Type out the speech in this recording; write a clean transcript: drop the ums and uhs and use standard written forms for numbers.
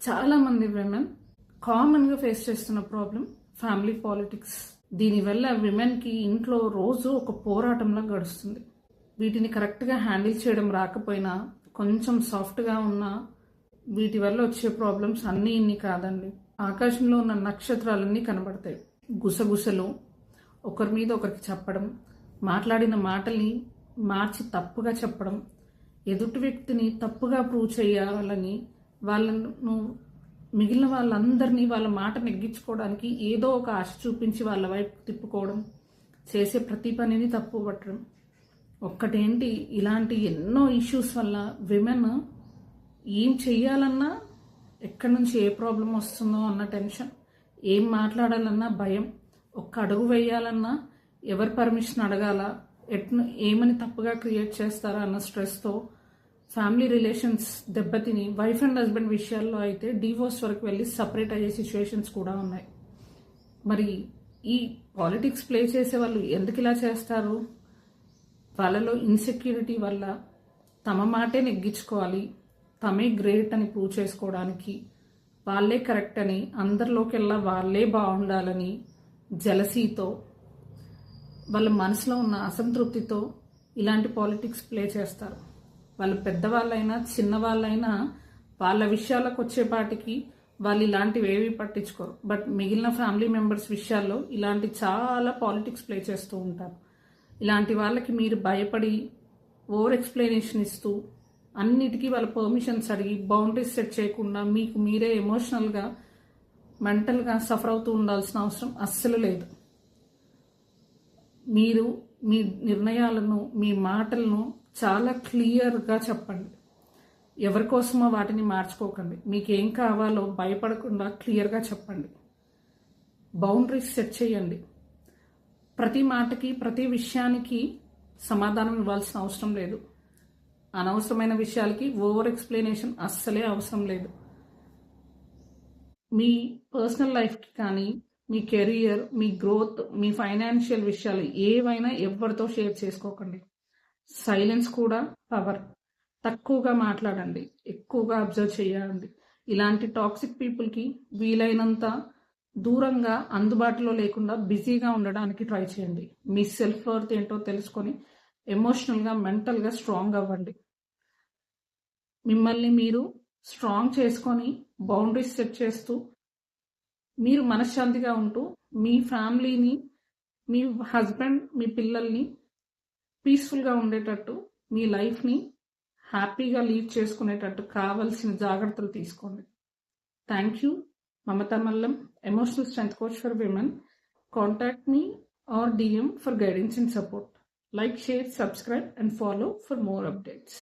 చాలామంది విమెన్ కామన్గా ఫేస్ చేస్తున్న ప్రాబ్లం ఫ్యామిలీ పాలిటిక్స్. దీనివల్ల విమెన్కి ఇంట్లో రోజు ఒక పోరాటంలా గడుస్తుంది. వీటిని కరెక్ట్గా హ్యాండిల్ చేయడం రాకపోయినా, కొంచెం సాఫ్ట్గా ఉన్నా వీటి వల్ల వచ్చే ప్రాబ్లమ్స్ అన్నీ ఇన్ని కాదండి. ఆకాశంలో ఉన్న నక్షత్రాలన్నీ కనబడతాయి. గుసగుసలు, ఒకరి మీద ఒకరికి చెప్పడం, మాట్లాడిన మాటల్ని మార్చి తప్పుగా చెప్పడం, ఎదుటి వ్యక్తిని తప్పుగా ప్రూవ్ చేయాలని వాళ్ళను మిగిలిన వాళ్ళందరినీ వాళ్ళ మాట నెగ్గించుకోవడానికి ఏదో ఒక ఆశ చూపించి వాళ్ళ వైపు తిప్పుకోవడం, చేసే ప్రతి పనిని తప్పు పట్టడం. ఒక్కటేంటి, ఇలాంటి ఎన్నో ఇష్యూస్ వల్ల విమెన్ ఏం చెయ్యాలన్నా ఎక్కడి నుంచి ఏ ప్రాబ్లం వస్తుందో అన్న టెన్షన్, ఏం మాట్లాడాలన్నా భయం, ఒక్క అడుగు వేయాలన్నా ఎవరి పర్మిషన్ అడగాల, ఏమని తప్పుగా క్రియేట్ చేస్తారా అన్న స్ట్రెస్తో ఫ్యామిలీ రిలేషన్స్ దెబ్బతిని వైఫ్ అండ్ హస్బెండ్ విషయాల్లో అయితే డివోర్స్ వరకు వెళ్ళి సపరేట్ అయ్యే సిచ్యువేషన్స్ కూడా ఉన్నాయి. మరి ఈ పాలిటిక్స్ ప్లే చేసే వాళ్ళు ఎందుకు ఇలా చేస్తారు? వాళ్ళలో ఇన్సెక్యూరిటీ వల్ల తమ మాటే నెగ్గించుకోవాలి, తమే గ్రేట్ అని ప్రూవ్ చేసుకోవడానికి, వాళ్ళే కరెక్ట్ అని, అందరిలోకెల్లా వాళ్ళే బాగుండాలని జలసీతో, వాళ్ళ మనసులో ఉన్న అసంతృప్తితో ఇలాంటి పాలిటిక్స్ ప్లే చేస్తారు. వాళ్ళు పెద్దవాళ్ళైనా చిన్నవాళ్ళైనా వాళ్ళ విషయాలకు వచ్చేపాటికి వాళ్ళు ఇలాంటివి ఏవి పట్టించుకోరు. బట్ మిగిలిన ఫ్యామిలీ మెంబర్స్ విషయాల్లో ఇలాంటి చాలా పాలిటిక్స్ ప్లే చేస్తూ ఉంటారు. ఇలాంటి వాళ్ళకి మీరు భయపడి ఓవర్ ఎక్స్ప్లెనేషన్ ఇస్తూ అన్నిటికీ వాళ్ళ పర్మిషన్స్ అడిగి బౌండరీస్ సెట్ చేయకుండా మీకు మీరే ఎమోషనల్గా మెంటల్గా సఫర్ అవుతూ ఉండాల్సిన అవసరం అస్సలు లేదు. మీరు మీ నిర్ణయాలను, మీ మాటలను చాలా క్లియర్గా చెప్పండి. ఎవరికోసమో వాటిని మార్చుకోకండి. మీకేం కావాలో భయపడకుండా క్లియర్గా చెప్పండి. బౌండరీస్ సెట్ చేయండి. ప్రతి మాటకి, ప్రతి విషయానికి సమాధానం ఇవ్వాల్సిన అవసరం లేదు. అనవసరమైన విషయాలకి ఓవర్ ఎక్స్ప్లెనేషన్ అస్సలే అవసరం లేదు. మీ పర్సనల్ లైఫ్కి కానీ, మీ కెరియర్, మీ గ్రోత్, మీ ఫైనాన్షియల్ విషయాలు ఏవైనా ఎవరితో షేర్ చేసుకోకండి. సైలెన్స్ కూడా పవర్. తక్కువగా మాట్లాడండి, ఎక్కువగా అబ్జర్వ్ చేయండి. ఇలాంటి టాక్సిక్ పీపుల్కి వీలైనంత దూరంగా, అందుబాటులో లేకుండా బిజీగా ఉండడానికి ట్రై చేయండి. మీ సెల్ఫ్ వర్త్ ఏంటో తెలుసుకొని ఎమోషనల్గా, మెంటల్గా స్ట్రాంగ్ అవ్వండి. మిమ్మల్ని మీరు స్ట్రాంగ్ చేసుకొని బౌండరీస్ సెట్ చేస్తూ మీరు మనశ్శాంతిగా ఉంటూ మీ ఫ్యామిలీని, మీ హస్బెండ్, మీ పిల్లల్ని పీస్ఫుల్గా ఉండేటట్టు, మీ లైఫ్ని హ్యాపీగా లీడ్ చేసుకునేటట్టు కావాల్సిన జాగ్రత్తలు తీసుకోండి. Thank you. Mamata Mallam, emotional strength coach for women. Contact me or DM for guidance and support. Like, share, subscribe and follow for more updates.